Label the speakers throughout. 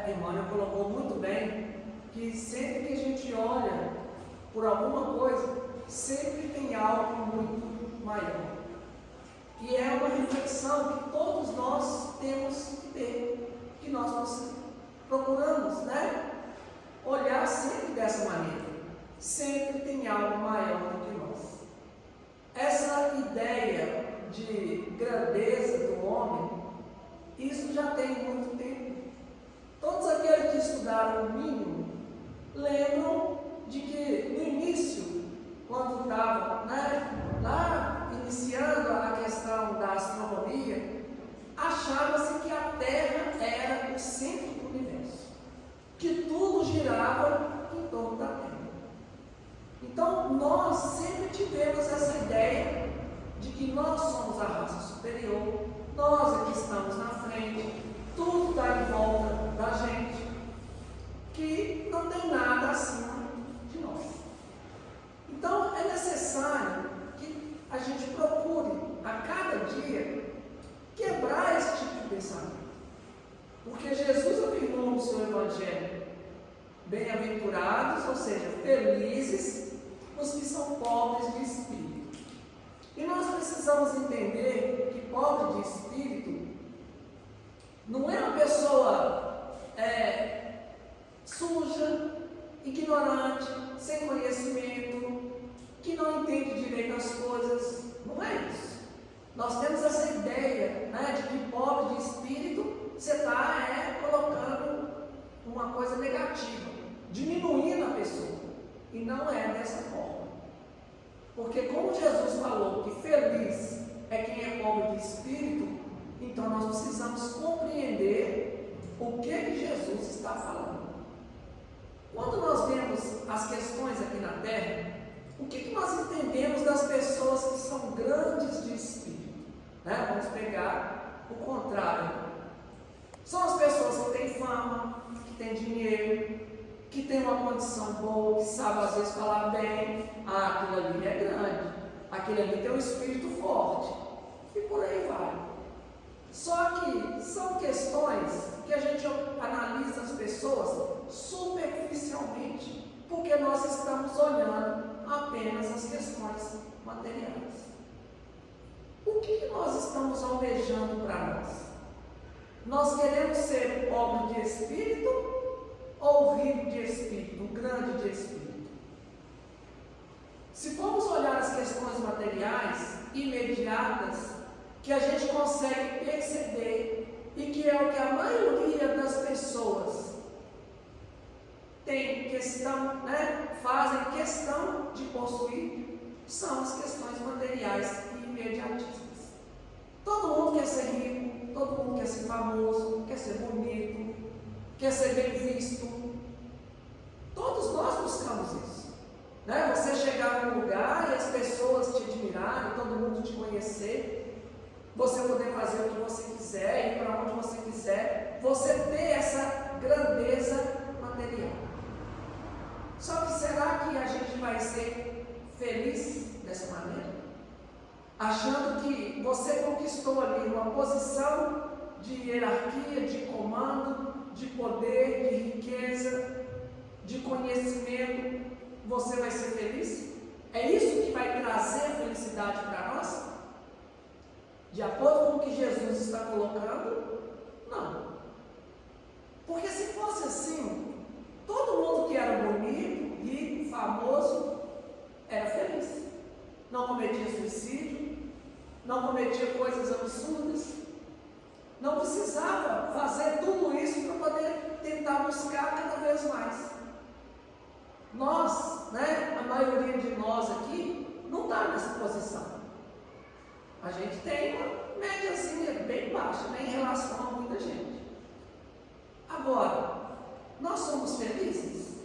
Speaker 1: a Emmanuel colocou muito bem, que sempre que a gente olha por alguma coisa, sempre tem algo muito maior. E é uma reflexão que todos nós temos que ter, que nós procuramos, né? Olhar sempre dessa maneira. Sempre tem algo maior do que nós. Essa ideia de grandeza do homem, isso já tem muito tempo. Todos aqueles que estudaram o mínimo lembram de que no início, quando estavam, lá iniciando a questão da astronomia, achava-se que a Terra era o centro do universo, que tudo girava em torno da Terra. Então, nós sempre tivemos essa ideia de que nós somos a raça superior, nós é que estamos na frente, tudo está em volta da gente, que não tem nada acima de nós. Então, é necessário que a gente procure, a cada dia, quebrar esse tipo de pensamento. Porque Jesus afirmou no seu Evangelho: bem-aventurados, ou seja, felizes, os que são pobres de espírito. E nós precisamos entender que pobre de espírito não é uma pessoa suja, ignorante, sem conhecimento, que não entende direito as coisas. Não é isso. Nós temos essa ideia, de que pobre de espírito, você está colocando uma coisa negativa, diminuindo a pessoa. E não é dessa forma. Porque como Jesus falou que feliz é quem é pobre de espírito, então nós precisamos compreender o que Jesus está falando. Quando nós vemos as questões aqui na Terra, o que nós entendemos das pessoas que são grandes de espírito? Vamos pegar o contrário. São as pessoas que têm fama, que têm dinheiro, que têm uma condição boa, que sabem às vezes falar bem. Aquilo ali é grande, aquele ali tem um espírito forte, e por aí vai. Só que são questões que a gente analisa as pessoas superficialmente, porque nós estamos olhando apenas as questões materiais. O que nós estamos almejando para nós? Nós queremos ser pobre de espírito ou rico de espírito, grande de espírito? Se formos olhar as questões materiais imediatas, que a gente consegue perceber e que é o que a maioria das pessoas tem questão, fazem questão de possuir, são as questões materiais e imediatistas. Todo mundo quer ser rico, todo mundo quer ser famoso, quer ser bonito, quer ser bem visto. Todos nós buscamos isso. Você chegar num lugar e as pessoas te admirarem, todo mundo te conhecer, você poder fazer o que você quiser, ir para onde você quiser, você ter essa grandeza material. Só que será que a gente vai ser feliz dessa maneira? Achando que você conquistou ali uma posição de hierarquia, de comando, de poder, de riqueza, de conhecimento, você vai ser feliz? É isso que vai trazer felicidade para nós? De acordo com o que Jesus está colocando? Não. Porque se fosse assim, todo mundo que era bonito, rico, famoso, era feliz. Não cometia suicídio, não cometia coisas absurdas, não precisava fazer tudo isso para poder tentar buscar cada vez mais. Nós, a maioria de nós aqui, não está nessa posição. A gente tem uma médiazinha bem baixa, em relação a muita gente. Agora, nós somos felizes?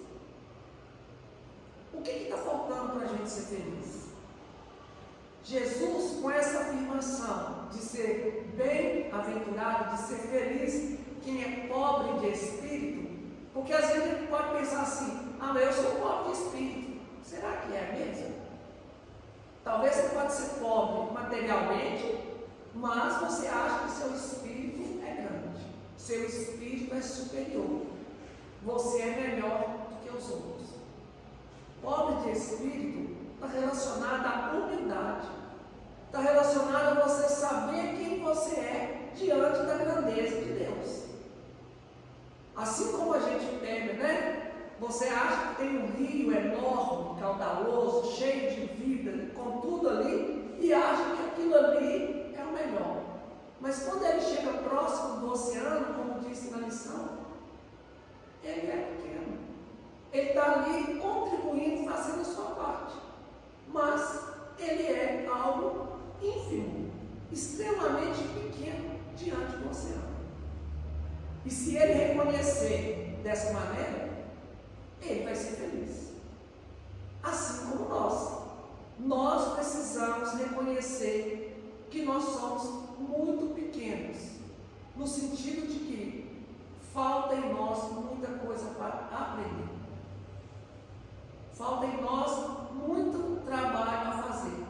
Speaker 1: O que está faltando para a gente ser feliz? Jesus, com essa afirmação de ser bem-aventurado, de ser feliz, quem é pobre de espírito, porque às vezes a gente pode pensar assim: mas eu sou pobre de espírito. Será que é mesmo? Talvez você pode ser pobre materialmente, mas você acha que seu espírito é grande. seu espírito é superior. Você é melhor do que os outros. Pobre de espírito está relacionado à humildade. Está relacionado a você saber quem você é diante da grandeza de Deus. Assim como a gente pega, né? Você acha que tem um rio enorme, caudaloso, cheio de vida, com tudo ali, e acha que aquilo ali é o melhor. Mas quando ele chega próximo do oceano, como disse na lição, ele é pequeno. Ele está ali contribuindo, fazendo a sua parte. Mas ele é algo ínfimo, extremamente pequeno diante do oceano. E se ele reconhecer dessa maneira, ele vai ser feliz. Assim como nós precisamos reconhecer que nós somos muito pequenos, no sentido de que falta em nós muita coisa para aprender. Falta em nós muito trabalho a fazer,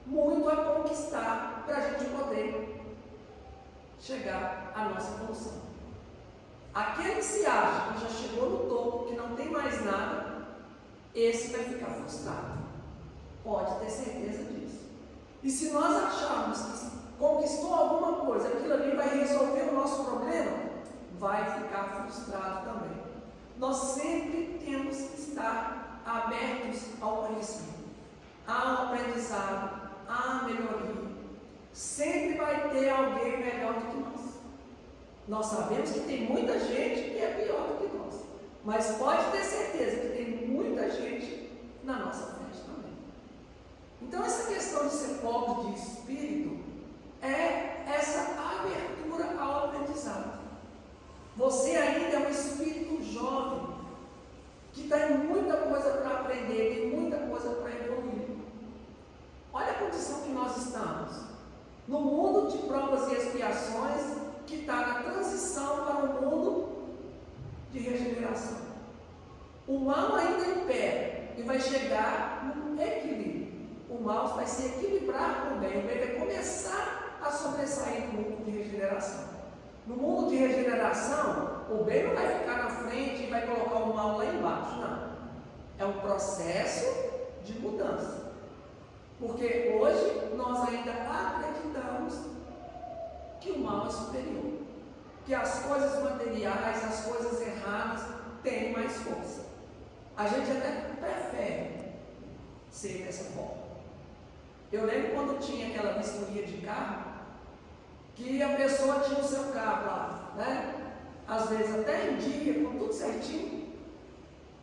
Speaker 1: muito a conquistar para a gente poder chegar à nossa evolução. Aquele que se acha que já chegou no topo, que não tem mais nada, esse vai ficar frustrado. Pode ter certeza disso. E se nós acharmos que conquistou alguma coisa, aquilo ali vai resolver o nosso problema, vai ficar frustrado também. Nós sempre temos que estar abertos ao conhecimento, ao aprendizado, à melhoria. Sempre vai ter alguém melhor do que nós. Nós sabemos que tem muita gente que é pior do que nós, mas pode ter certeza que tem muita gente na nossa frente também. Então essa questão de ser pobre de espírito é essa abertura ao aprendizado. Você ainda é um espírito jovem, que tem muita coisa para aprender, tem muita coisa para evoluir. Olha a condição que nós estamos, no mundo de provas e expiações, que está na transição para um mundo de regeneração. O mal ainda impera e vai chegar no equilíbrio. O mal vai se equilibrar com o bem vai começar a sobressair no mundo de regeneração. No mundo de regeneração, o bem não vai ficar na frente e vai colocar o mal lá embaixo, não. É um processo de mudança. Porque hoje nós ainda acreditamos que o mal é superior, que as coisas materiais, as coisas erradas têm mais força. A gente até prefere ser dessa forma. Eu lembro quando tinha aquela vistoria de carro, que a pessoa tinha o seu carro lá, né? Às vezes até em dia, com tudo certinho,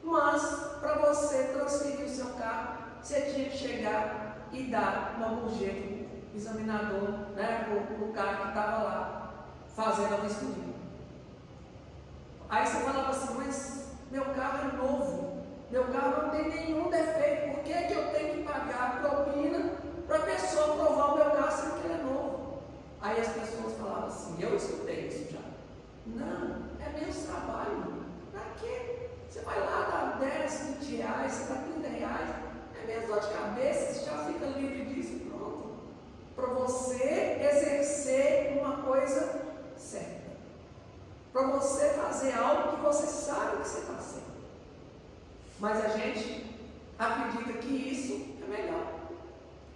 Speaker 1: mas para você transferir o seu carro, você tinha que chegar e dar uma gorjeta examinador, né, o cara que estava lá fazendo a vistoria. Aí você falava assim, mas meu carro é novo, meu carro não tem nenhum defeito, por que eu tenho que pagar propina para a pessoa provar o meu carro sendo que ele é novo? Aí as pessoas falavam assim, eu escutei isso já. Não, é menos trabalho. Para quê? Você vai lá, dá 10, 20 reais, você dá 30 reais, é menos dor de cabeça, você já fica livre disso. Para você exercer uma coisa certa, para você fazer algo que você sabe que você está certo. Mas a gente acredita que isso é melhor.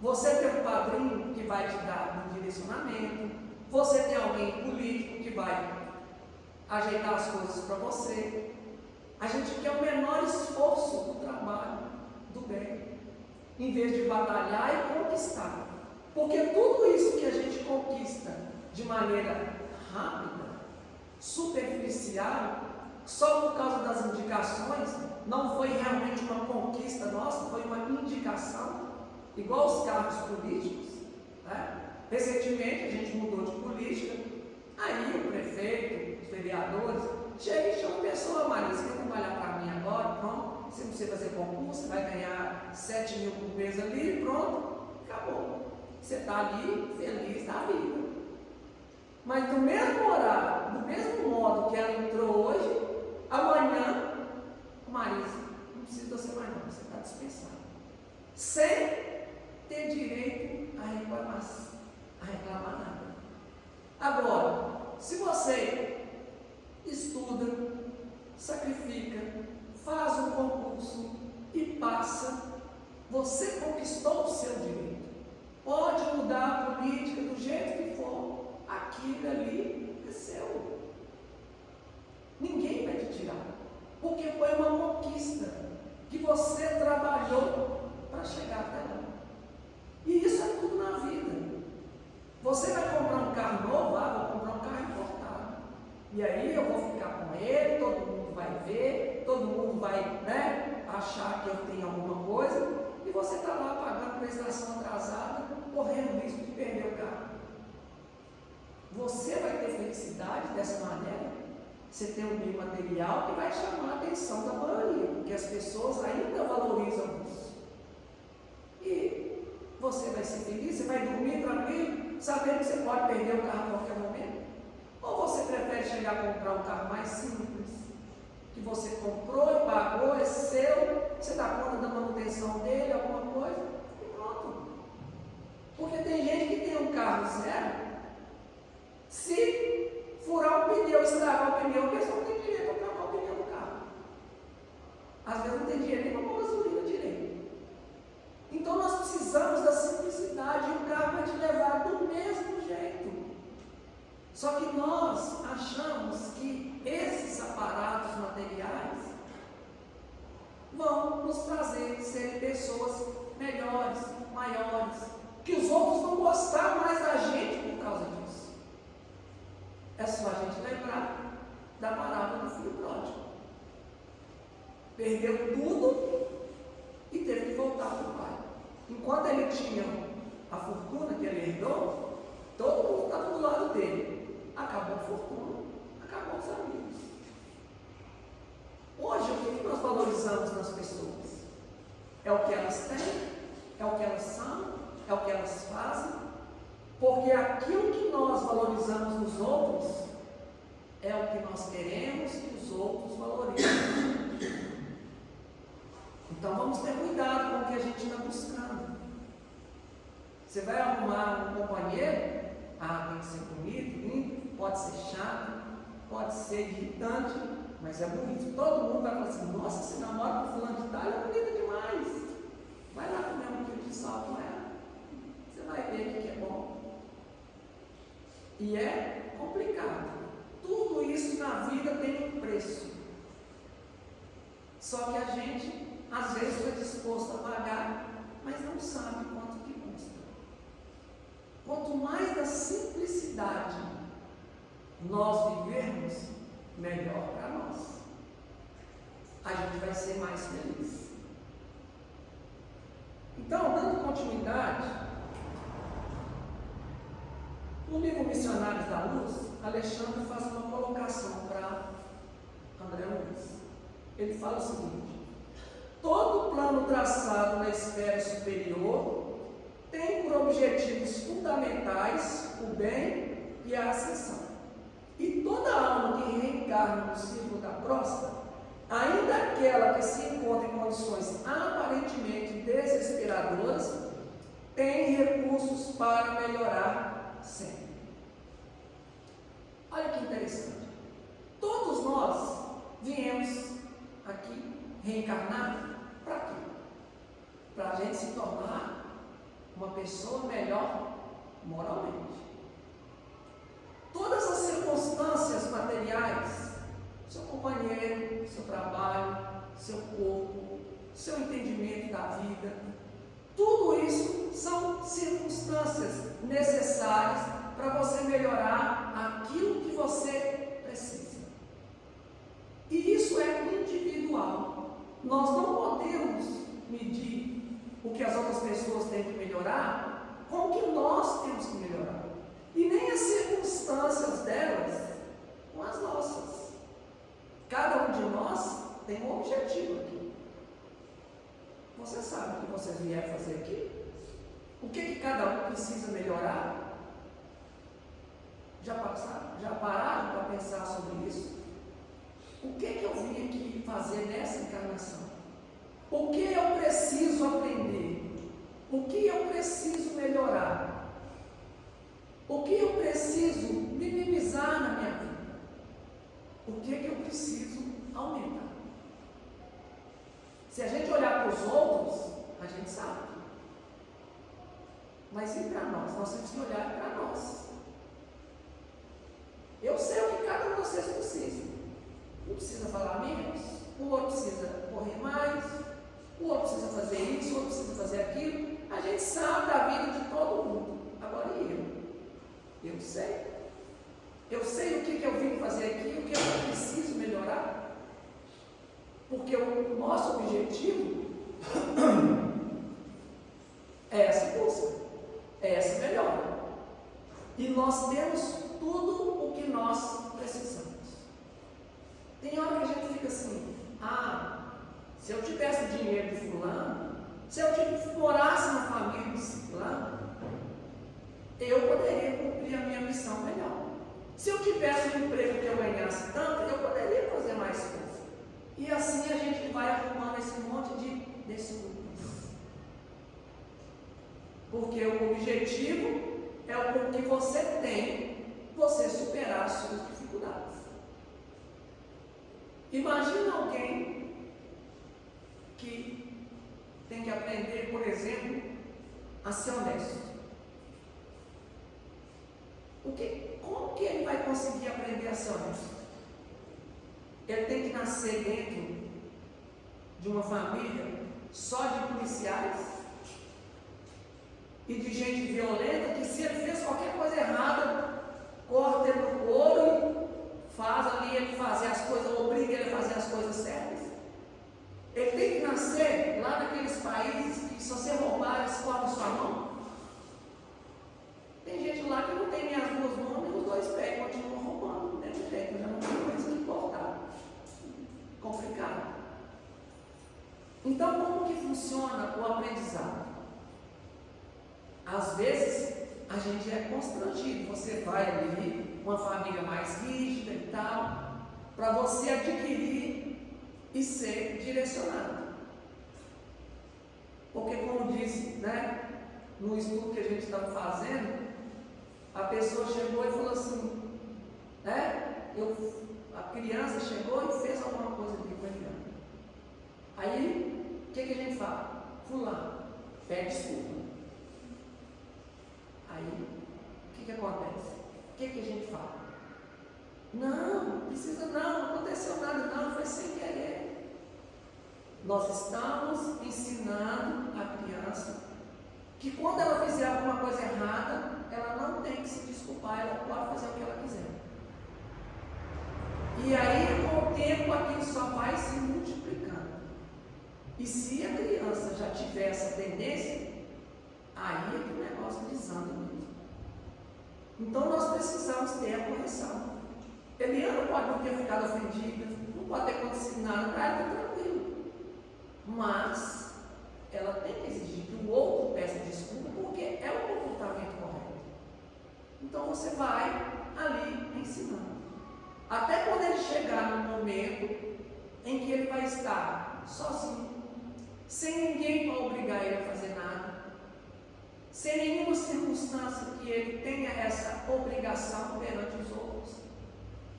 Speaker 1: Você tem um padrinho que vai te dar um direcionamento, você tem alguém político que vai ajeitar as coisas para você. A gente quer o menor esforço do trabalho, do bem, em vez de batalhar e conquistar. Porque tudo isso que a gente conquista de maneira rápida, superficial, só por causa das indicações, não foi realmente uma conquista nossa, foi uma indicação, igual os cargos políticos, né? Recentemente a gente mudou de política, aí o prefeito, os vereadores, chega e chama a pessoa, Maria, você quer trabalhar para mim agora? Pronto, você não precisa fazer concurso, você vai ganhar 7 mil por mês ali, pronto, acabou. Você está ali feliz da vida. Mas do mesmo horário, do mesmo modo que ela entrou hoje, amanhã, Marisa, não precisa de você mais não, você está dispensado. Sem ter direito a reclamar nada. Agora, se você sacrifica, faz um concurso e passa, você conquistou o seu direito. Pode mudar a política do jeito que for, aquilo ali é seu. Ninguém vai te tirar, porque foi uma conquista que você trabalhou para chegar até lá. E isso é tudo na vida. Você vai comprar um carro novo, vou comprar um carro importado. E aí eu vou ficar com ele, todo mundo vai ver, todo mundo vai, achar que eu tenho alguma coisa, e você está lá pagando prestação atrasada, correndo o risco de perder o carro. Você vai ter felicidade dessa maneira? Você tem um bem material que vai chamar a atenção da maioria, porque as pessoas ainda valorizam isso. E você vai ser feliz, você vai dormir tranquilo, sabendo que você pode perder o carro a qualquer momento? Ou você prefere chegar a comprar um carro mais simples, que você comprou e pagou, é seu, você dá conta da manutenção dele, alguma coisa, e pronto. Porque tem gente que tem um carro zero, se furar o pneu, estragar o pneu, a pessoa não tem dinheiro para trocar o pneu do carro. Às vezes não tem dinheiro nem para pôr gasolina direito. Então nós precisamos da simplicidade, e o carro vai te levar do mesmo jeito. Só que nós achamos que esses aparatos materiais vão nos fazer ser pessoas melhores, maiores, que os outros vão gostar mais da gente por causa disso. É só a gente lembrar da parábola do filho pródigo. Perdeu tudo e teve que voltar para o pai. Enquanto ele tinha a fortuna que ele herdou, todo mundo estava do lado dele. Acabou a fortuna, acabou os amigos. Hoje, o que nós valorizamos nas pessoas? É o que elas têm? É o que elas são? É o que elas fazem? Porque aquilo que nós valorizamos nos outros é o que nós queremos que os outros valorizem. Então vamos ter cuidado com o que a gente está buscando. Você vai arrumar um companheiro, tem que ser bonito, limpo, pode ser chato, pode ser irritante, mas é bonito. Todo mundo vai falar assim: nossa, se namora com fulano de tal, é bonita demais. Vai lá comer um quilo de sal com ela, você vai ver o que é bom. E é complicado. Tudo isso na vida tem um preço. Só que a gente, às vezes, está disposto a pagar, mas não sabe quanto que custa. Quanto mais da simplicidade nós vivermos, melhor para nós. A gente vai ser mais feliz. Então, dando continuidade, no livro Missionários da Luz, Alexandre faz uma colocação para André Luiz. Ele fala o seguinte: todo plano traçado na esfera superior tem por objetivos fundamentais o bem e a ascensão. E toda alma que reencarna no círculo da próstata, ainda aquela que se encontra em condições aparentemente desesperadoras, tem recursos para melhorar sempre. Olha que interessante. Todos nós viemos aqui reencarnar para quê? Para a gente se tornar uma pessoa melhor moralmente. Todas as circunstâncias materiais, seu companheiro, seu trabalho, seu corpo, seu entendimento da vida, tudo isso são circunstâncias necessárias para você melhorar aquilo que você precisa. E isso é individual. Nós não podemos medir o que as outras pessoas têm que melhorar com o que nós temos que melhorar. E nem as circunstâncias delas com as nossas. Cada um de nós tem um objetivo aqui. Você sabe o que você vier fazer aqui? O que cada um precisa melhorar? Já pararam para pensar sobre isso? O que eu vim aqui fazer nessa encarnação? O que eu preciso aprender? O que eu preciso melhorar? O que eu preciso minimizar na minha vida? O que eu preciso aumentar? Se a gente olhar para os outros, a gente sabe. Mas e para nós? Nós temos que olhar para nós. Eu sei o que cada um de vocês precisa. Um precisa falar menos, o outro precisa correr mais, o outro precisa fazer isso, o outro precisa fazer aquilo. A gente sabe da vida de todo mundo. Agora e eu? Eu sei. Eu sei o que eu vim fazer aqui, o que eu preciso melhorar. Porque o nosso objetivo é essa busca, é essa melhora. E nós temos tudo o que nós precisamos. Tem hora que a gente fica assim, se eu tivesse o dinheiro de fulano, se eu morasse na família de fulano, eu poderia cumprir a minha missão melhor. Se eu tivesse um emprego que eu ganhasse tanto, eu poderia fazer mais coisas. E assim a gente vai arrumando esse monte de desculpas. Porque o objetivo é o que você tem, você superar as suas dificuldades. Imagina alguém que tem que aprender, por exemplo, a ser honesto. Como que ele vai conseguir aprender a ser honesto? Ele tem que nascer dentro de uma família só de policiais e de gente violenta, que se ele fez qualquer coisa errada, corta ele no couro e faz ali ele fazer as coisas, obriga ele a fazer as coisas certas. Ele tem que nascer lá naqueles países que se você roubar, eles cortam sua mão. Tem gente lá que não tem nem as duas mãos, nem os dois pés, continuam roubando, não tem jeito, já não tem mais que cortar. Complicado. Então, como que funciona o aprendizado? Às vezes, a gente é constrangido. Você vai ali, uma família mais rígida e tal, para você adquirir e ser direcionado. Porque, como disse, no estudo que a gente estava fazendo, a pessoa chegou e falou assim, a criança chegou e fez alguma coisa aqui com a criança. Aí, o que a gente fala? Fulano, pede desculpa. Aí, o que acontece? O que a gente fala? Não precisa não aconteceu nada não, foi sem querer. Nós estamos ensinando a criança que quando ela fizer alguma coisa errada, ela não tem que se desculpar, ela pode fazer o que ela quiser. E aí, com o tempo, aquilo só vai se multiplicando. E se a criança já tiver essa tendência, aí é que o negócio desanda mesmo. Então, nós precisamos ter a correção. Eliana pode não ter ficado ofendida, não pode ter acontecido nada, para ela está tranquilo. Mas, ela tem que exigir que o outro peça desculpa, porque é o comportamento correto. Então, você vai ali ensinando. Até quando ele chegar no momento em que ele vai estar sozinho, sem ninguém para obrigar ele a fazer nada, sem nenhuma circunstância que ele tenha essa obrigação perante os outros,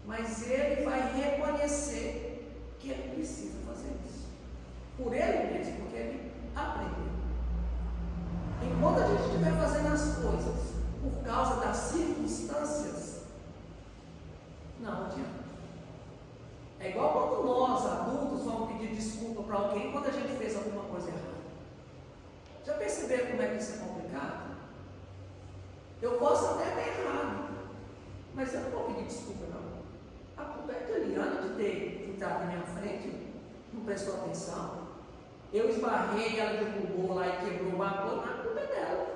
Speaker 1: mas ele vai reconhecer que ele precisa fazer isso, por ele mesmo, porque ele aprendeu. Enquanto a gente estiver fazendo as coisas por causa das circunstâncias, não adianta. É igual quando nós, adultos, vamos pedir desculpa para alguém quando a gente fez alguma coisa errada. Já perceberam como é que isso é complicado? Eu posso até ter errado, mas eu não vou pedir desculpa, não. A culpa é de Eliana de ter entrado na minha frente, não prestou atenção. Eu esbarrei, ela derrubou lá e quebrou uma coisa, mas a culpa é dela,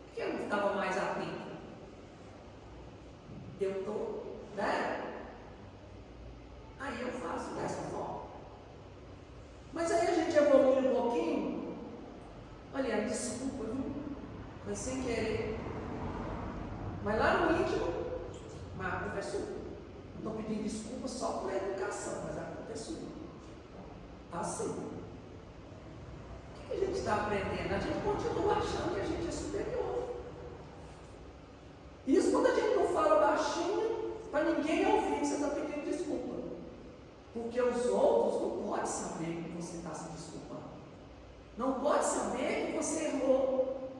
Speaker 1: porque eu não estava mais atento. Eu estou, Aí eu faço dessa forma. Mas aí a gente evolui um pouquinho. Olha, desculpa, viu? Foi sem querer. Mas lá no íntimo, a culpa é sua. Não estou pedindo desculpa só por educação, mas a culpa é sua. Assim. O que a gente está aprendendo? A gente continua achando que a gente é superior. Isso quando a gente não fala baixinho, para ninguém ouvir que você está pedindo desculpa. Porque os outros não podem saber que você está se desculpando. Não pode saber que você errou,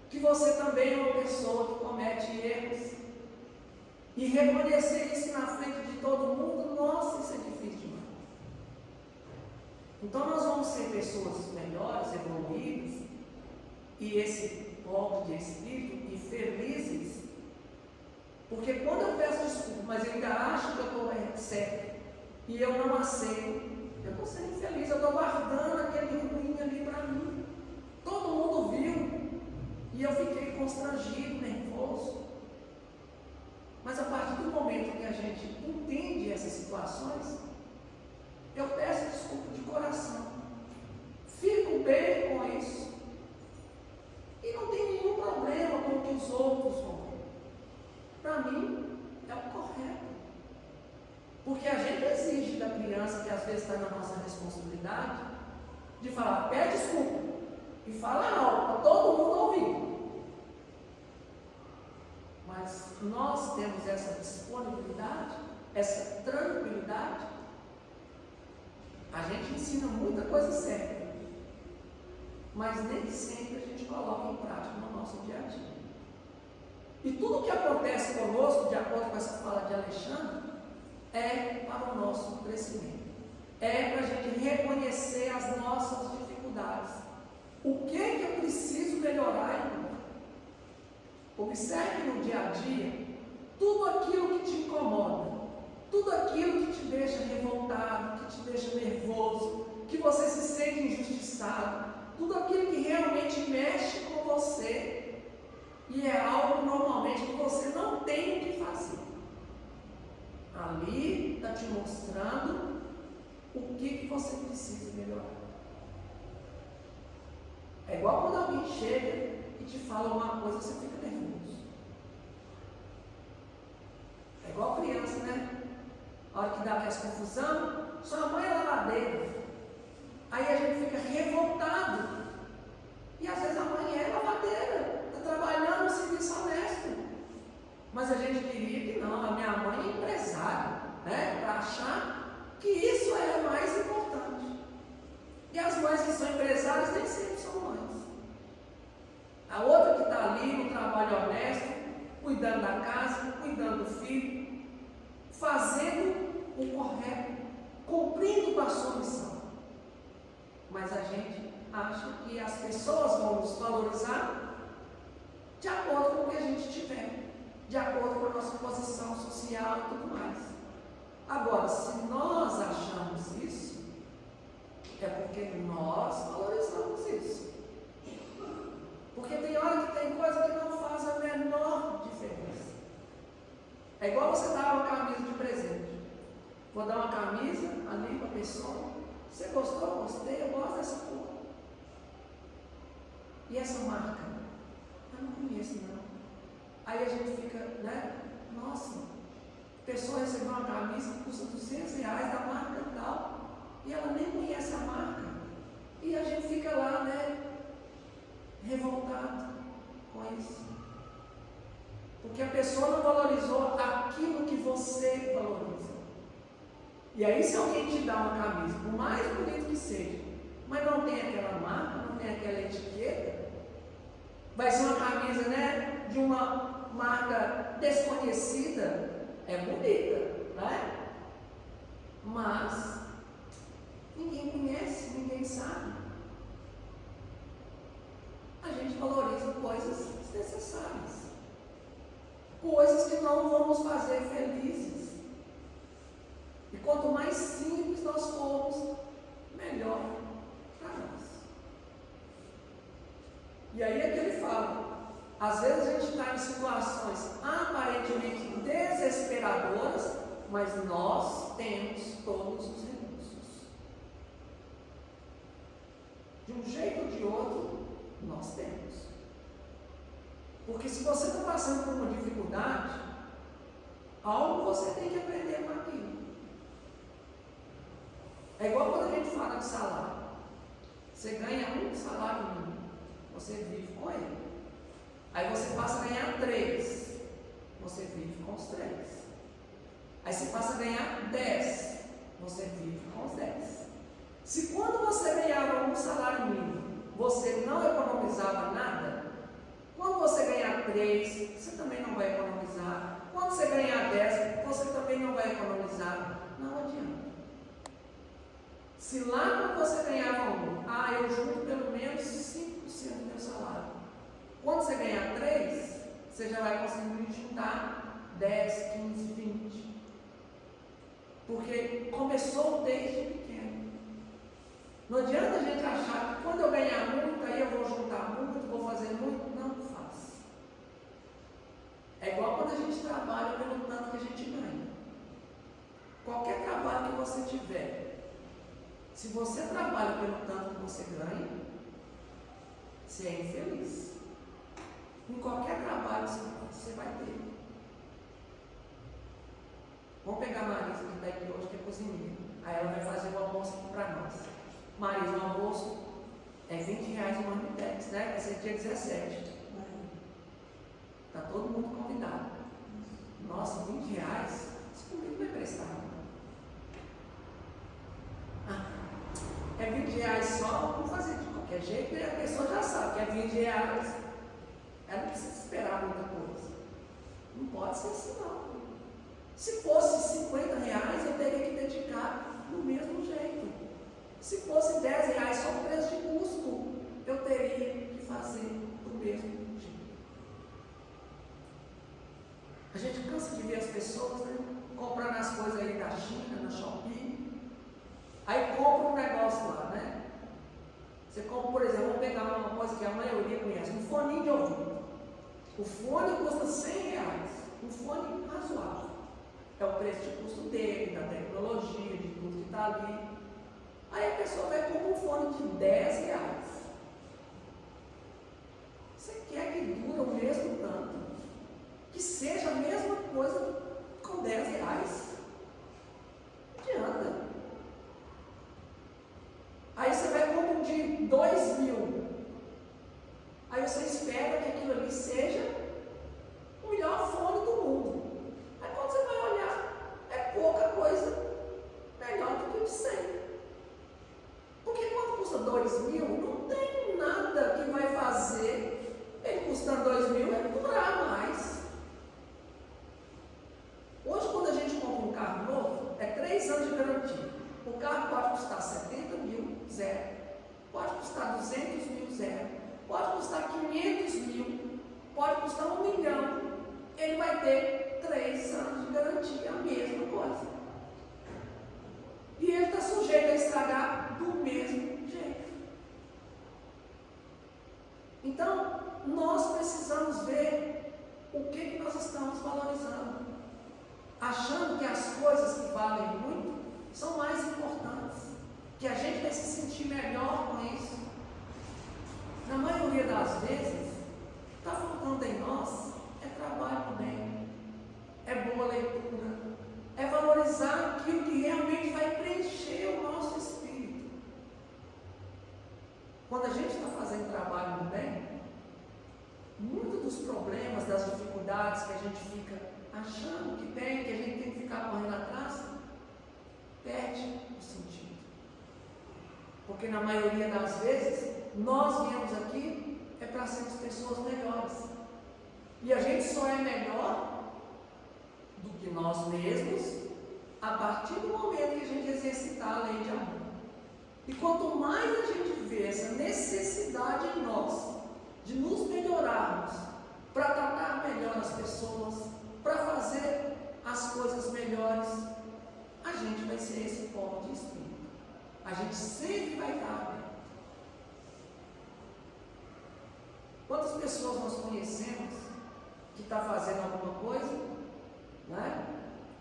Speaker 1: que você também é uma pessoa que comete erros. E reconhecer isso na frente de todo mundo, nossa, isso é difícil demais. Então nós vamos ser pessoas melhores, evoluídas, e esse pobre de espírito, e felizes, porque quando eu peço desculpa, mas eu ainda acho que eu estou certo, e eu não aceito, eu estou sendo infeliz, eu estou guardando aquele ruim ali para mim. Todo mundo viu, e eu fiquei constrangido, nervoso. Mas a partir do momento que a gente entende essas situações, eu peço desculpa de coração. Fico bem com isso. E não tem nenhum problema com o que os outros vão ver. Para mim, é o correto. Porque a gente exige da criança, que às vezes está na nossa responsabilidade, de falar, pede desculpa. E fala algo, para todo mundo ouvir. Mas nós temos essa disponibilidade, essa tranquilidade. A gente ensina muita coisa certa, mas nem sempre a gente coloca em prática no nosso dia a dia. E tudo que acontece conosco, de acordo com essa fala de Alexandre, é para o nosso crescimento. É para a gente reconhecer as nossas dificuldades. O que eu preciso melhorar, irmão? Observe no dia a dia tudo aquilo que te incomoda, tudo aquilo que te deixa revoltado, que te deixa nervoso, que você se sente injustiçado, tudo aquilo que realmente mexe com você e é algo normalmente que você não tem o que fazer. Ali está te mostrando o que você precisa melhorar. É igual quando alguém chega e te fala uma coisa, você fica nervoso. É igual criança, né? A hora que dá aquela confusão, sua mãe é lavadeira. Aí a gente fica revoltado. E às vezes a mãe é lavadeira, está trabalhando no serviço honesto. Mas a gente queria que não, a minha mãe é empresária, né? Para achar que isso é mais importante. E as mães que são empresárias nem sempre são mães. A outra que está ali no trabalho honesto, cuidando da casa, cuidando do filho, fazendo o correto, cumprindo com a sua missão. Mas a gente acha que as pessoas vão nos valorizar de acordo com o que a gente tiver, de acordo com a nossa posição social e tudo mais. Agora, se nós achamos isso, é porque nós valorizamos isso. Porque tem hora que tem coisa que não faz a menor diferença. É igual você dar uma camisa de presente. Vou dar uma camisa ali para a pessoa. Você gostou? Gostei, eu gosto dessa cor. E essa marca? Eu não conheço, não. Aí a gente fica, né? Nossa, a pessoa recebeu uma camisa que custa R$200 da marca tal, e ela nem conhece a marca. E a gente fica lá, né? Revoltado com isso. Porque a pessoa não valorizou aquilo que você valoriza. E aí, se alguém te dá uma camisa, por mais bonito que seja, mas não tem aquela marca, não tem aquela etiqueta, vai ser uma camisa, né, de uma marca desconhecida, é bonita, né? Mas ninguém conhece, ninguém sabe. A gente valoriza coisas desnecessárias, coisas que não vão nos fazer felizes. E quanto mais simples nós formos, melhor para nós. E aí é que ele fala, às vezes a gente está em situações aparentemente desesperadoras, mas nós temos todos os recursos. De um jeito ou de outro, nós temos. Porque se você está passando por uma dificuldade, algo você tem que aprender com aquilo. É igual quando a gente fala de salário. Você ganha um salário mínimo, você vive com ele. Aí você passa a ganhar 3, você vive com os 3. Aí você passa a ganhar 10, você vive com os 10. Se quando você ganhava um salário mínimo, você não economizava nada, quando você ganhar 3, você também não vai economizar. Quando você ganhar 10, você também não vai economizar. Não adianta. Se lá quando você ganhava 1, eu junto pelo menos 5% do meu salário. Quando você ganhar 3, você já vai conseguir juntar 10, 15, 20. Porque começou desde pequeno. Não adianta a gente achar que quando eu ganhar muito, aí eu vou juntar muito, vou fazer muito. Não faz. É igual quando a gente trabalha pelo tanto que a gente ganha. Qualquer trabalho que você tiver, se você trabalha pelo tanto que você ganha, você é infeliz. Em qualquer trabalho você vai ter. Vamos pegar a Marisa, que está aqui hoje, que é cozinheira. Aí ela vai fazer o almoço aqui para nós. Marisa, o almoço é R$20 o marmitex, né? Vai ser dia 17. Está todo mundo convidado. Nossa, R$20? Isso comigo não é prestar. É R$20 só, vamos fazer de qualquer jeito, e a pessoa já sabe que é R$20. Ela não precisa esperar muita coisa. Não pode ser assim, não. Se fosse R$50, eu teria que dedicar do mesmo jeito. Se fosse R$10 só o preço de custo, eu teria que fazer do mesmo jeito. A gente cansa de ver as pessoas, né, comprando as coisas aí da China, na Shopee. Aí compra um negócio lá, né? Você compra, por exemplo, vamos pegar uma coisa que a maioria conhece, um fone de ouvido. O fone custa R$100, um fone razoável. É o preço de custo dele, da tecnologia, de tudo que está ali. Aí a pessoa vai comprar um fone de R$10. Você quer que dure o mesmo tanto? Que seja a mesma coisa com R$10? Não adianta. Aí você vai comprar um de 2.000. Aí você espera que aquilo ali seja o melhor fone do mundo. Aí quando você vai olhar, é pouca coisa melhor do que o 100. Porque quando custa 2.000, não tem nada que vai fazer ele custando 2.000 ele durar mais. Hoje, quando a gente compra um carro novo, é 3 anos de garantia. O carro pode custar 70 mil, zero. Pode custar 200 mil, zero. Pode custar 500 mil. Pode custar 1 milhão. Ele vai ter 3 anos de garantia, a mesma coisa. E ele está sujeito a estragar do mesmo jeito. Então, nós precisamos ver o que nós estamos valorizando. Achando que as coisas que valem muito são mais importantes, que a gente vai se sentir melhor com isso. Na maioria das vezes, está faltando em nós trabalho também, é boa leitura, é valorizar aquilo que realmente vai preencher o nosso espírito. Quando a gente está fazendo trabalho do bem, muitos dos problemas, das dificuldades que a gente fica achando que tem, que a gente tem que ficar correndo atrás, perde o sentido. Porque na maioria das vezes, nós viemos aqui para sermos pessoas melhores. E a gente só é melhor do que nós mesmos a partir do momento que a gente exercitar a lei de amor. E quanto mais a gente vê essa necessidade em nós de nos melhorarmos, para tratar melhor as pessoas, para fazer as coisas melhores, a gente vai ser esse povo de espírito. A gente sempre vai estar bem. Quantas pessoas nós conhecemos que está fazendo alguma coisa, né?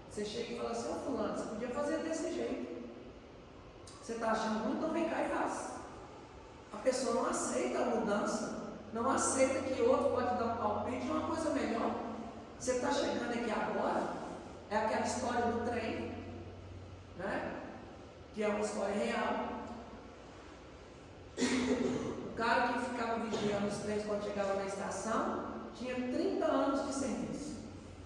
Speaker 1: Você chega e fala assim, fulano, você podia fazer desse jeito. Você está achando ruim, então vem cá e faz. A pessoa não aceita a mudança, não aceita que outro pode dar um palpite de uma coisa melhor. Você está chegando aqui agora, é aquela história do trem, né? Que é uma história real. O cara que ficava vigiando os trens quando chegava na estação, tinha 30 anos de serviço.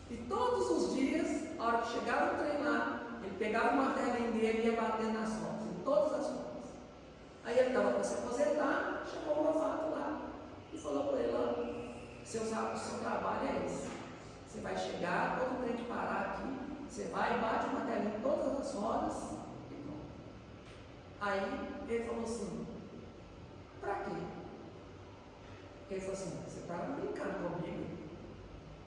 Speaker 1: E todos os dias, a hora que chegava o trem lá, ele pegava o martelinho dele e ia batendo nas rodas, em todas as rodas. Aí ele estava para se aposentar, chegou o novato lá e falou para ele: ó, seu trabalho é esse. Você vai chegar, todo mundo tem que parar aqui, você vai e bate o martelinho em todas as rodas e pronto. Aí ele falou assim: para quê? Ele falou assim: você está brincando comigo?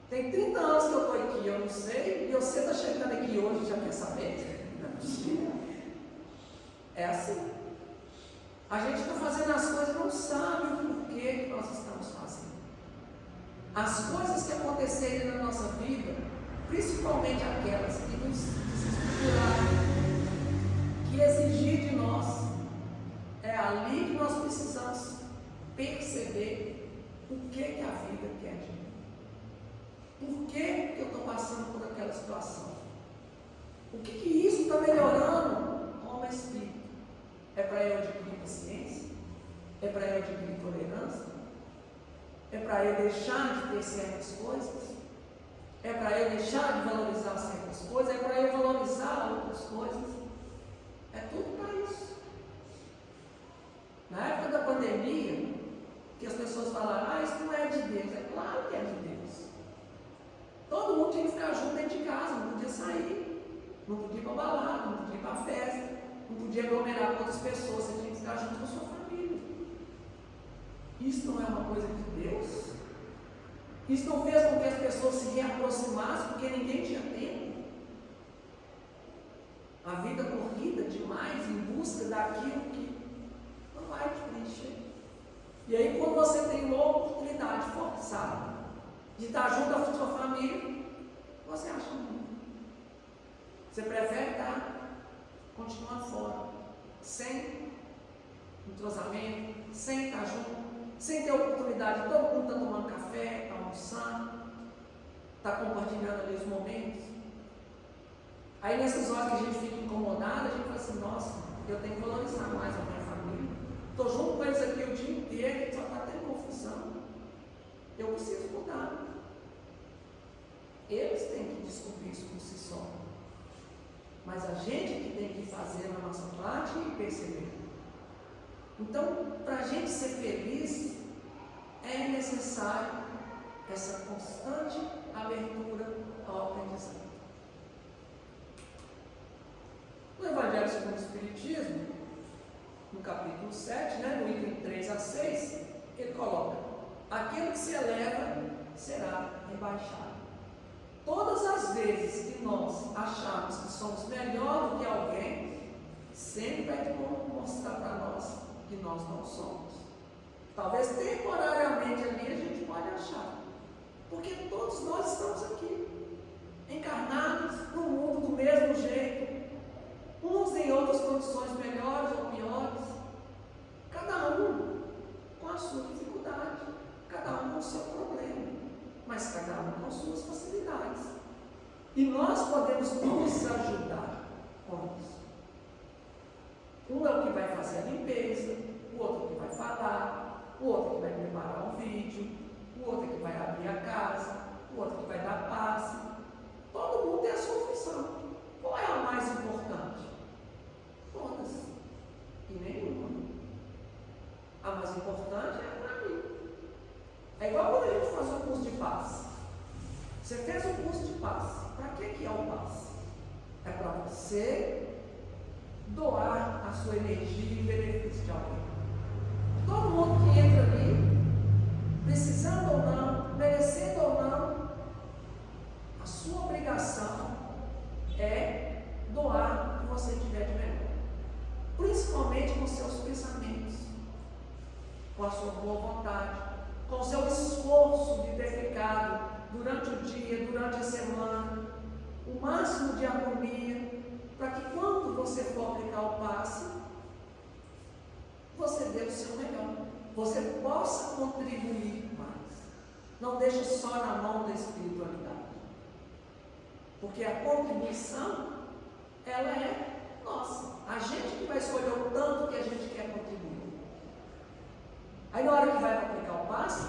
Speaker 1: Tem 30 anos que eu estou aqui, eu não sei, e você está chegando aqui hoje e já quer saber? Não é possível. É assim. A gente está fazendo as coisas e não sabe o porquê que nós estamos fazendo. As coisas que acontecerem na nossa vida, principalmente aquelas que nos desestruturaram, que exigir de nós, é ali que nós precisamos perceber o que a vida quer de mim. Por que eu estou passando por aquela situação? O que isso está melhorando como espírito? É para eu adquirir paciência? É para eu adquirir tolerância? É para eu deixar de ter certas coisas? É para eu deixar de valorizar certas coisas? É para eu valorizar outras coisas? É tudo para isso. Na época da pandemia, que as pessoas falaram: isso não é de Deus. É claro que é de Deus. Todo mundo tinha que ficar junto dentro de casa, não podia sair, não podia ir para balada, não podia ir para festa, não podia aglomerar com outras pessoas, você tinha que ficar junto com a sua família. Isso não é uma coisa de Deus? Isso não fez com que as pessoas se reaproximassem porque ninguém tinha tempo? A vida corrida demais em busca daquilo que não vai te preencher. E aí, quando você tem uma oportunidade forçada de estar junto à sua família, você acha ruim. Você prefere continuar fora, sem entrosamento, sem estar junto, sem ter oportunidade. Todo mundo está tomando café, está almoçando, está compartilhando ali os momentos. Aí nessas horas que a gente fica incomodada, a gente fala assim: nossa, eu tenho que valorizar mais a minha família. Estou junto com eles aqui o dia inteiro, só está tendo confusão. Eu preciso mudar. Eles têm que descobrir isso por si só. Mas a gente que tem que fazer a nossa parte e perceber. Então, para a gente ser feliz, é necessário essa constante abertura ao aprendizado. No Evangelho segundo o Espiritismo, no capítulo 7, no item 3 a 6, ele coloca: aquele que se eleva será rebaixado. Todas as vezes que nós acharmos que somos melhor do que alguém, sempre vai mostrar para nós que nós não somos. Talvez temporariamente ali a gente pode achar, porque todos nós estamos aqui, encarnados no mundo do mesmo jeito, uns em outras condições melhores ou piores, cada um com a sua dificuldade, cada um com o seu problema, mas cada um com as suas facilidades. E nós podemos nos ajudar com isso. Um é o que vai fazer a limpeza, o outro que vai falar, o outro que vai preparar um vídeo, o outro que vai abrir a casa, o outro que vai dar passe. Todo mundo tem a sua função. Qual é a mais importante? Todas. E nenhuma. A mais importante é para mim. É igual quando a gente faz um curso de passe. Você fez um curso de passe. Para que é o passe? É para você doar a sua energia em benefício de alguém. Todo mundo que entra ali, precisando ou não, merecendo ou não, a sua obrigação é doar o que você tiver de melhor. Principalmente com seus pensamentos, com a sua boa vontade, com o seu esforço de ter ficado durante o dia, durante a semana, o máximo de harmonia, para que quando você for aplicar o passe, você dê o seu melhor, você possa contribuir mais. Não deixe só na mão da espiritualidade, porque a contribuição, ela é nossa. A gente que vai escolher o tanto que a gente quer contribuir. Aí na hora que vai aplicar o passe,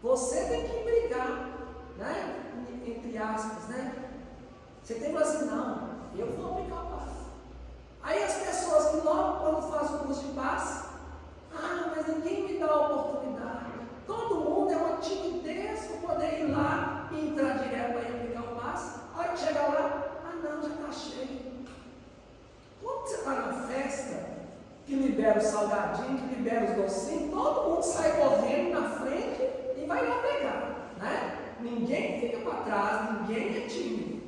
Speaker 1: você tem que brigar, né? Entre aspas, né? Você tem que falar assim: não, libera o salgadinho, que libera os docinhos, todo mundo sai correndo na frente e vai lá pegar, né? Ninguém fica para trás, ninguém é tímido.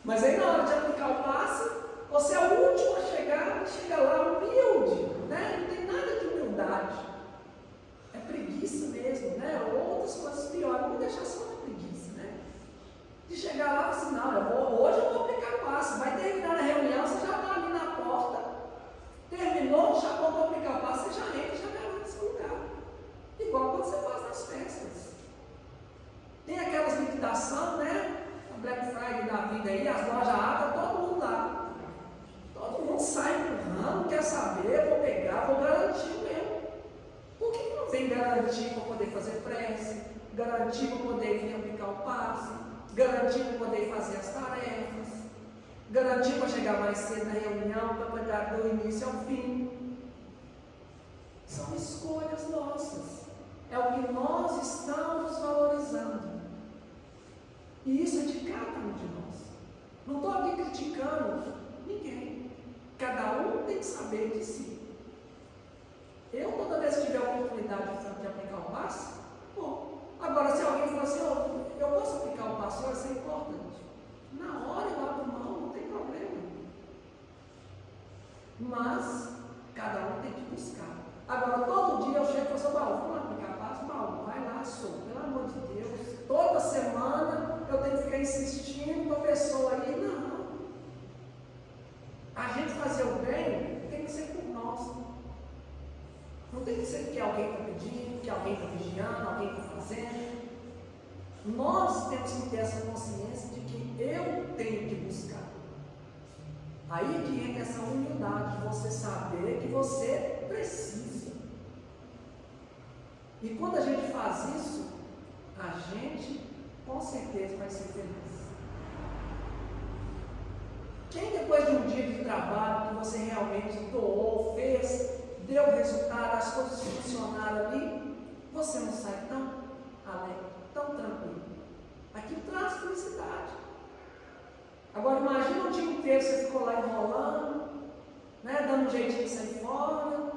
Speaker 1: Mas aí na hora de aplicar o passe, você é o último a chegar, chega lá humilde, né? Não tem nada de humildade. É preguiça mesmo, né? Outras coisas piores, não deixar só na preguiça, né? De chegar lá e assim, não, hoje eu vou aplicar o passe, vai terminar a reunião, você já está ali na porta, terminou, já vou aplicar o passe, você já entra, já garante seu lugar. Igual quando você faz nas festas. Tem aquelas liquidações, né? A Black Friday da vida aí, as lojas abrem, todo mundo lá. Todo mundo sai empurrando, quer saber, vou pegar, vou garantir mesmo. Por que não vem garantir para poder fazer prece, garantir para poder vir aplicar o passe, garantir para poder fazer as tarefas, garantir para chegar mais cedo na reunião, para pegar do início ao fim? São escolhas nossas. É o que nós estamos valorizando. E isso é de cada um de nós. Não estou aqui criticando ninguém. Cada um tem que saber de si. Eu, toda vez que tiver a oportunidade de aplicar o passe, bom. Agora, se alguém falar assim, eu posso aplicar o passe, vai ser importante. Na hora eu abro mão, não tem problema. Mas, cada um tem que buscar. Agora, todo dia eu chego e falo assim, Paulo, vamos lá aplicar o passe? Paulo, vai lá, pelo amor de Deus. Toda semana eu tenho que ficar insistindo com a pessoa aí. Não. A gente fazer o bem tem que ser por nós. Não tem que ser porque alguém está pedindo, que alguém está vigiando, alguém está fazendo. Nós temos que ter essa consciência de que eu tenho que buscar. Aí que entra essa humildade de você saber que você precisa. E quando a gente faz isso, a gente com certeza vai ser feliz. Quem depois de um dia de trabalho que você realmente doou, fez, deu resultado, as coisas funcionaram ali, você não sai tão alegre, tão tranquilo. Aquilo traz felicidade. Agora imagina o dia inteiro você ficou lá enrolando, né, dando um jeitinho de sair fora,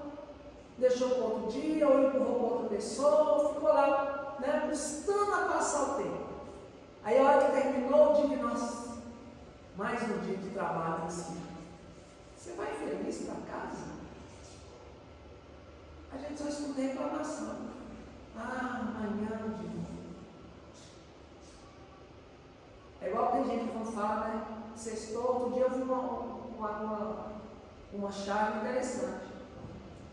Speaker 1: deixou para outro dia, ou empurrou para outra pessoa, ficou lá, né, custando a passar o tempo. Aí a hora que terminou o dia, nossa, mais um dia de trabalho em si. Você vai feliz para casa? A gente só escuta reclamação. Amanhã de novo. É igual tem gente que não fala, né? Sextou, outro dia eu vi uma chave interessante.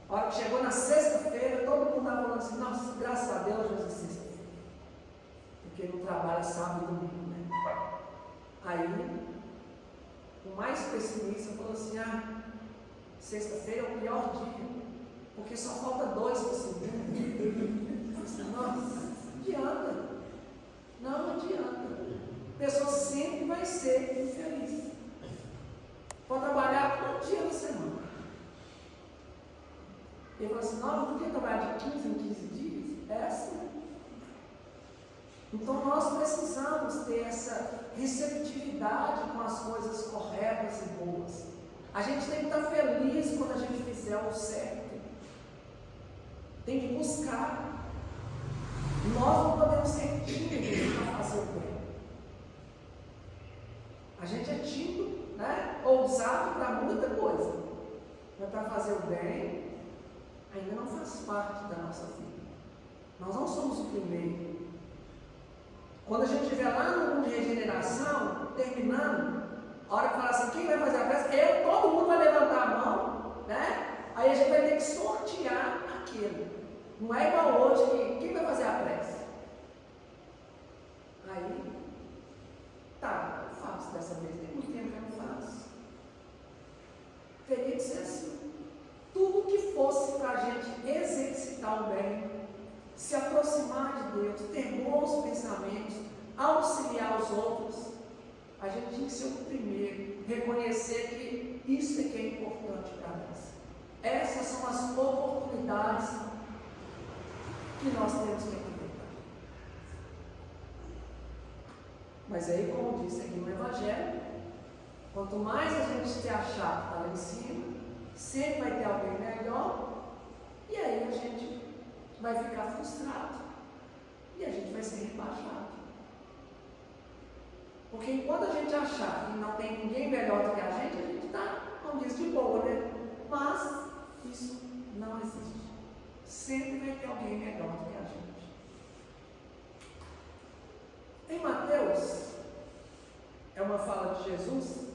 Speaker 1: A hora que chegou na sexta-feira, todo mundo estava falando assim, nossa, graças a Deus, hoje é sexta-feira. Porque não trabalha sábado e domingo, né? Aí, o mais pessimista falou assim, sexta-feira é o pior dia, porque só falta 2 para subir. Nossa, não adianta. Não adianta. A pessoa sempre vai ser infeliz. Pode trabalhar um dia na semana. Ele falou assim, não podia trabalhar de 15 em 15 dias? É assim. Então nós precisamos ter essa receptividade com as coisas corretas e boas. A gente tem que estar feliz quando a gente fizer o certo. Tem que buscar. Nós não podemos ser tímidos para fazer o bem. A gente é tímido, né? Ousado para muita coisa. Mas para fazer o bem, ainda não faz parte da nossa vida. Nós não somos o primeiro. Quando a gente estiver lá no mundo de regeneração, terminando, a hora que falar assim, quem vai fazer a prece? Todo mundo vai levantar a mão, né? Aí a gente vai ter que sortear aquilo. Não é igual hoje que quem vai fazer a prece? Aí, tá, eu faço dessa vez, tem muito tempo que eu não faço. Teria que ser assim. Tudo que fosse para a gente exercitar o bem, se aproximar de Deus, ter bons pensamentos, auxiliar os outros, a gente tem que ser o primeiro, reconhecer que isso é que é importante para nós. Essas são as oportunidades que nós temos que aproveitar. Mas aí, como disse aqui no Evangelho, quanto mais a gente se achar que está lá em cima, sempre vai ter alguém melhor, e aí a gente vai ficar frustrado, e a gente vai ser rebaixado. Porque enquanto a gente achar que não tem ninguém melhor do que a gente está, como diz, de boa, né? Mas isso não existe. Sempre vai ter alguém melhor do que a gente. Em Mateus, é uma fala de Jesus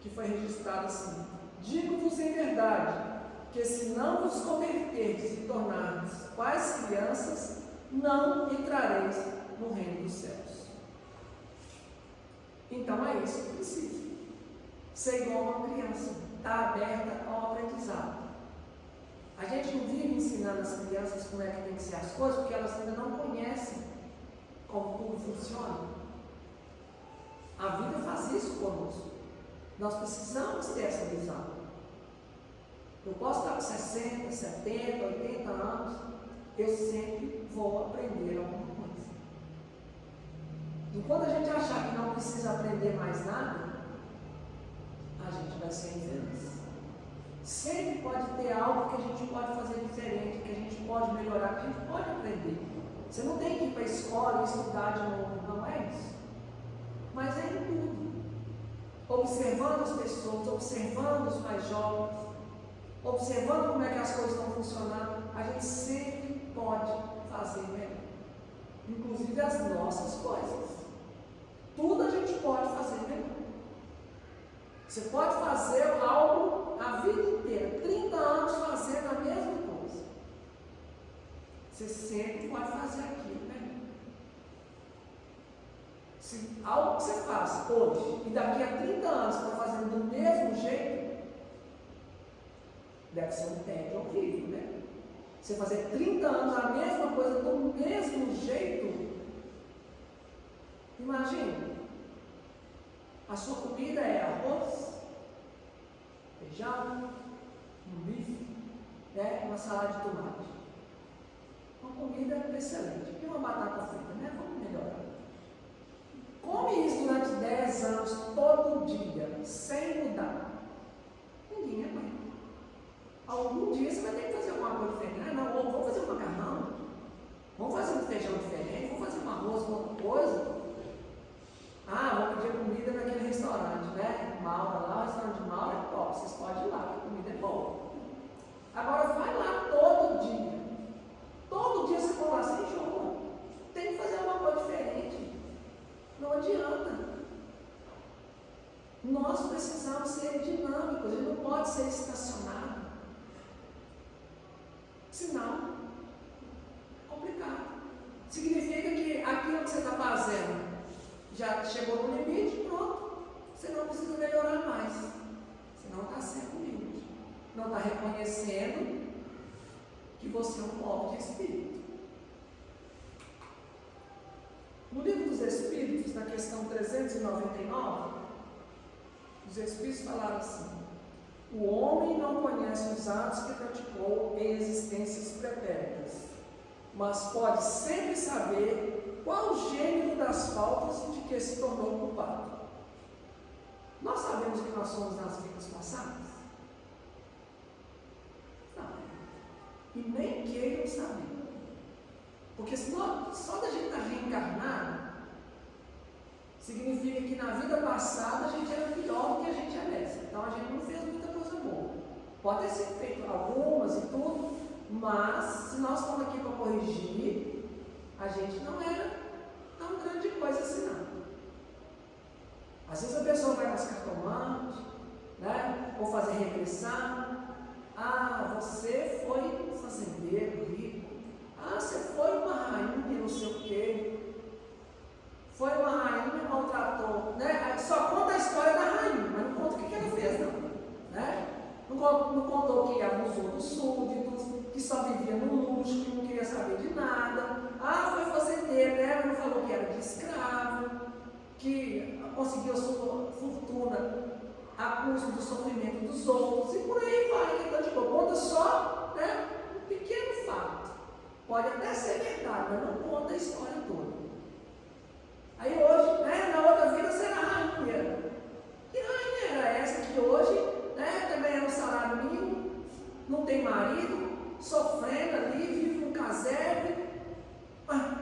Speaker 1: que foi registrada assim: digo-vos em verdade, que se não vos converterdes e tornardes quais crianças, não entrareis no reino dos céus. Então é isso que precisa. Ser igual a uma criança, estar aberta ao aprendizado. A gente não vive ensinando as crianças como é que tem que ser as coisas, porque elas ainda não conhecem como tudo funciona. A vida faz isso conosco. Nós precisamos ter essa visão. Eu posso estar com 60, 70, 80 anos, eu sempre vou aprender alguma coisa. Enquanto a gente achar que não precisa aprender mais nada, a gente vai ser infeliz. Sempre pode ter algo que a gente pode fazer diferente, que a gente pode melhorar, que a gente pode aprender. Você não tem que ir para a escola e estudar de novo, não é isso. Mas é em tudo. Observando as pessoas, observando os mais jovens, observando como é que as coisas estão funcionando, a gente sempre pode fazer melhor. Inclusive as nossas coisas. Tudo a gente pode fazer melhor. Você pode fazer algo a vida inteira, 30 anos fazendo a mesma coisa. Você sempre pode fazer aquilo melhor. Se algo que você faz hoje e daqui a 30 anos está fazendo do mesmo jeito, deve ser um tédio horrível, né? Você fazer 30 anos a mesma coisa do mesmo jeito, imagine, a sua comida é arroz, feijão, um bife, né? Uma salada de tomate. Uma comida excelente. E uma batata frita, né? Vamos melhorar. Come isso durante 10 anos, todo dia, sem mudar. Ninguém aguenta. Algum dia você vai ter que fazer alguma coisa diferente. Ah, não, vamos fazer um macarrão. Vamos fazer um feijão diferente. Vamos fazer um arroz com outra coisa. Ah, vou pedir comida naquele restaurante, né? Maura lá, o restaurante de Maura é top. Vocês podem ir lá, porque a comida é boa. Agora vai lá todo dia. Todo dia você for lá sem jogo. Tem que fazer alguma coisa diferente. Não adianta. Nós precisamos ser dinâmicos, ele não pode ser estacionado. Senão, é complicado. Significa que aquilo que você está fazendo já chegou no limite, pronto. Você não precisa melhorar mais. Você não está sendo humilde. Não está reconhecendo que você é um pobre de espírito. No livro dos Espíritos, na questão 399, os Espíritos falaram assim: o homem não conhece os atos que praticou em existências pretéritas, mas pode sempre saber qual o gênero das faltas de que se tornou culpado. Nós sabemos que nós somos nas vidas passadas? Não. E nem queiram saber. Porque só da gente estar reencarnado, significa que na vida passada a gente era pior do que a gente é nessa. Então a gente não fez muita coisa boa. Pode ter sido feito algumas e tudo, mas se nós estamos aqui para corrigir, a gente não era tão grande coisa assim não. Às vezes a pessoa vai nas cartomantes, né? Ou fazer regressão. Ah, você foi fazendeiro, rico. Ah, você foi uma rainha, não sei o quê. Foi uma rainha, maltratou, né? Só conta a história da rainha, mas não conta o que ela fez, não. Né? Não contou que abusou dos súditos, que só vivia no luxo, que não queria saber de nada. Ah, foi fazendeiro, né? Mas não falou que era de escravo, que conseguiu sua fortuna a custo do sofrimento dos outros, e por aí vai. Então, tipo, conta só, né, um pequeno fato. Pode até ser verdade, mas não conta a história toda. Aí hoje, né, na outra vida, será rainha. Que rainha era essa que hoje não tem marido, sofrendo ali, vive num casebre. Mas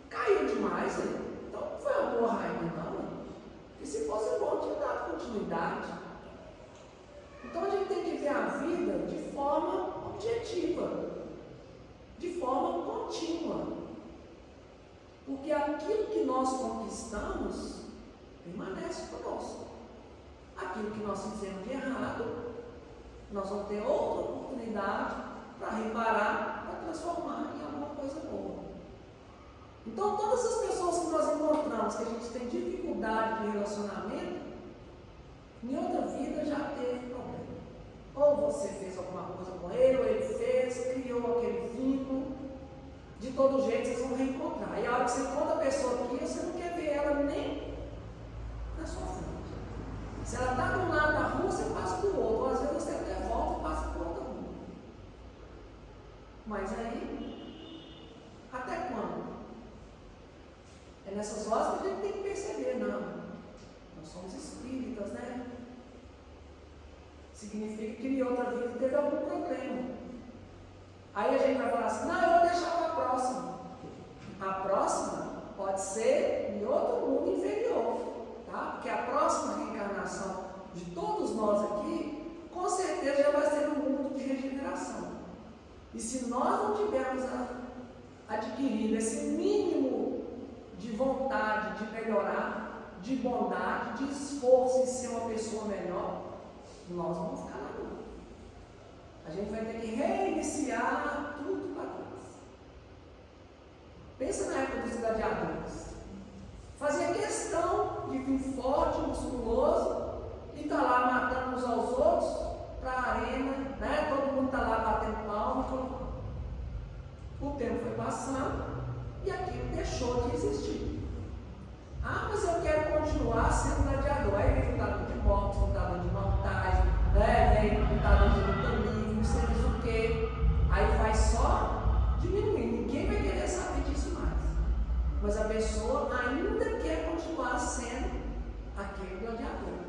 Speaker 1: caiu demais aí. Então não foi uma boa raiva, não. E se fosse bom, tinha dado continuidade. Então a gente tem que ver a vida de forma objetiva, de forma contínua. Porque aquilo que nós conquistamos permanece conosco. Aquilo que nós fizemos de errado, nós vamos ter outra oportunidade para reparar, para transformar em alguma coisa boa. Então, todas as pessoas que nós encontramos, que a gente tem dificuldade de relacionamento, em outra vida já teve problema. Ou você fez alguma coisa com ele, ou ele fez, criou aquele vínculo. De todo jeito vocês vão reencontrar. E a hora que você encontra a pessoa aqui, você não quer ver ela nem na sua frente. Se ela está de um lado da rua, você passa para o outro. Ou às vezes você até volta e passa para outra rua. Mas aí, até quando? É nessas horas que a gente tem que perceber, não. Nós somos espíritas, né? Significa que em outra vida teve algum problema. Aí a gente vai falar assim, não, eu vou deixar para a próxima. A próxima pode ser em outro mundo inferior, tá? Porque a próxima reencarnação de todos nós aqui, com certeza já vai ser um mundo de regeneração. E se nós não tivermos adquirido esse mínimo de vontade de melhorar, de bondade, de esforço em ser uma pessoa melhor, nós vamos ficar na luta. A gente vai ter que reiniciar tudo para trás. Pensa na época dos gladiadores. Fazia questão de vir forte, musculoso, e estar lá matando uns aos outros para a arena, né? Todo mundo está lá batendo palma. O tempo foi passando e aquilo deixou de existir. Ah, mas eu quero continuar sendo gladiador. Aí vem lutador de boxe, lutador de montagem, né? Vem lutador de luta livre, não sei diz o quê. Aí vai só diminuindo. Ninguém vai querer saber disso mais. Mas a pessoa ainda quer continuar sendo aquele gladiador.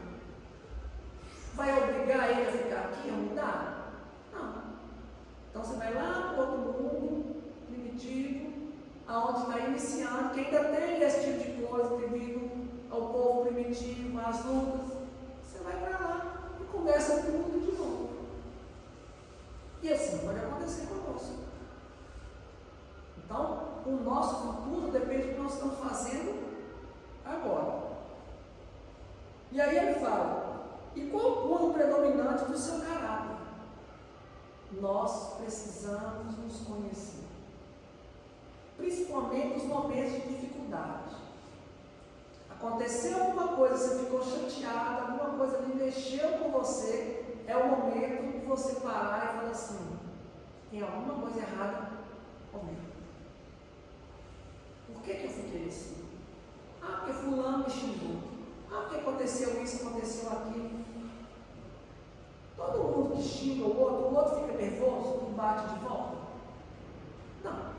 Speaker 1: Vai obrigar ele a ficar aqui, a mudar? Não. Então você vai lá para outro mundo primitivo, aonde está iniciando, que ainda tem esse tipo de coisa devido ao povo primitivo, às lutas. Você vai para lá e começa tudo de novo. E assim pode acontecer conosco. Então, o nosso futuro depende do que nós estamos fazendo agora. E aí ele fala, e qual o ponto predominante do seu caráter? Nós precisamos nos conhecer. Principalmente nos momentos de dificuldade. Aconteceu alguma coisa, você ficou chateado, alguma coisa ali mexeu com você, é o momento de você parar e falar assim, tem alguma coisa errada comigo. Por que eu fiquei assim? Ah, porque fulano me xingou. Ah, porque aconteceu isso, aconteceu aquilo. Todo mundo que xinga o outro fica nervoso e bate de volta? Não.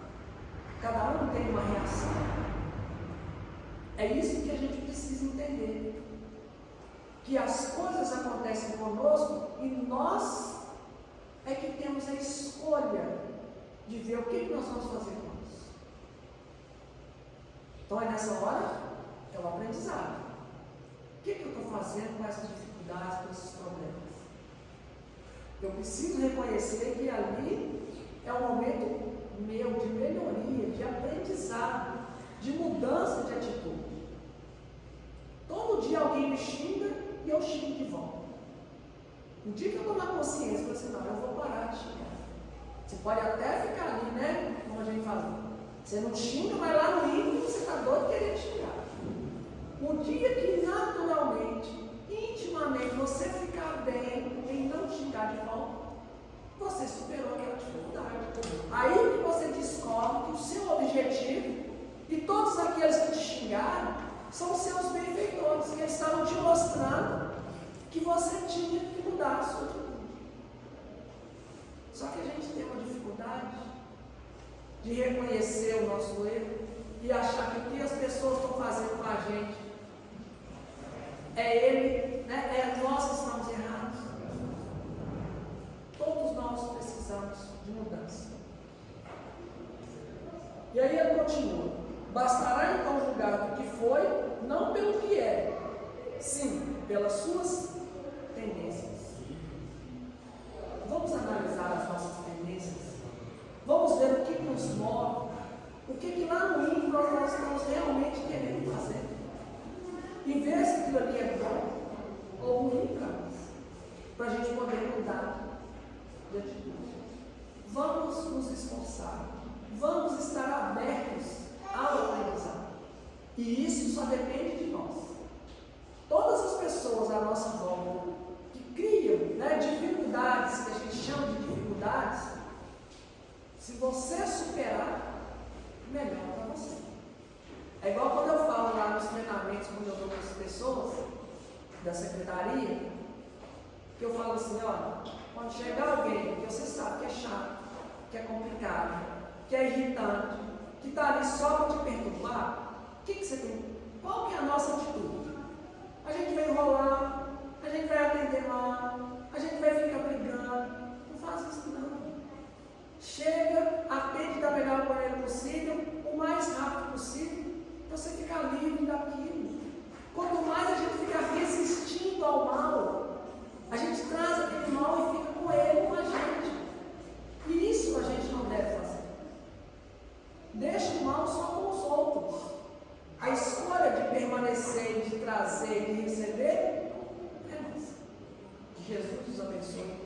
Speaker 1: Cada um tem uma reação. É isso que a gente precisa entender. Que as coisas acontecem conosco e nós é que temos a escolha de ver o que nós vamos fazer com isso. Então é nessa hora, é o aprendizado. O que eu estou fazendo com essas dificuldades, com esses problemas? Eu preciso reconhecer que ali é um momento meu de melhoria, de aprendizado, de mudança de atitude. Todo dia alguém me xinga e eu xingo de volta. Um dia que eu tomar consciência, eu assim, não, eu vou parar de xingar. Você pode até ficar ali, né? Como a gente fala. Você não xinga, mas lá no íntimo você está doido querendo xingar. Um dia que naturalmente, intimamente, você ficar bem em não xingar de volta, você superou aquela dificuldade. Aí que você descobre que o seu objetivo e todos aqueles que te xingaram são os seus benfeitores, que eles estavam te mostrando que você tinha que mudar a sua atitude. Só que a gente tem uma dificuldade de reconhecer o nosso erro e achar que o que as pessoas estão fazendo com a gente é ele, né? É nós que estamos errados. Todos nós de atitude. Vamos nos esforçar. Vamos estar abertos ao aprendizado. E isso só depende de nós. Todas as pessoas à nossa volta que criam, né, dificuldades, que a gente chama de dificuldades, se você superar, melhor para você. É igual quando eu falo lá nos treinamentos, quando eu dou com as pessoas da secretaria, que eu falo assim, olha, quando chegar alguém que você sabe que é chato, que é complicado, que é irritante, que está ali só para te perturbar, o que você tem? Qual que é a nossa atitude? A gente vai enrolar, a gente vai atender mal, a gente vai ficar brigando. Não faz isso não. Chega, atende da melhor maneira possível, o mais rápido possível, para você ficar livre daquilo. Quanto mais a gente fica resistindo ao mal, a gente traz aquele mal e fica com ele, com a gente. E isso a gente não deve fazer. Deixa o mal só com os outros. A escolha de permanecer, de trazer e de receber é nossa. Que Jesus nos abençoe.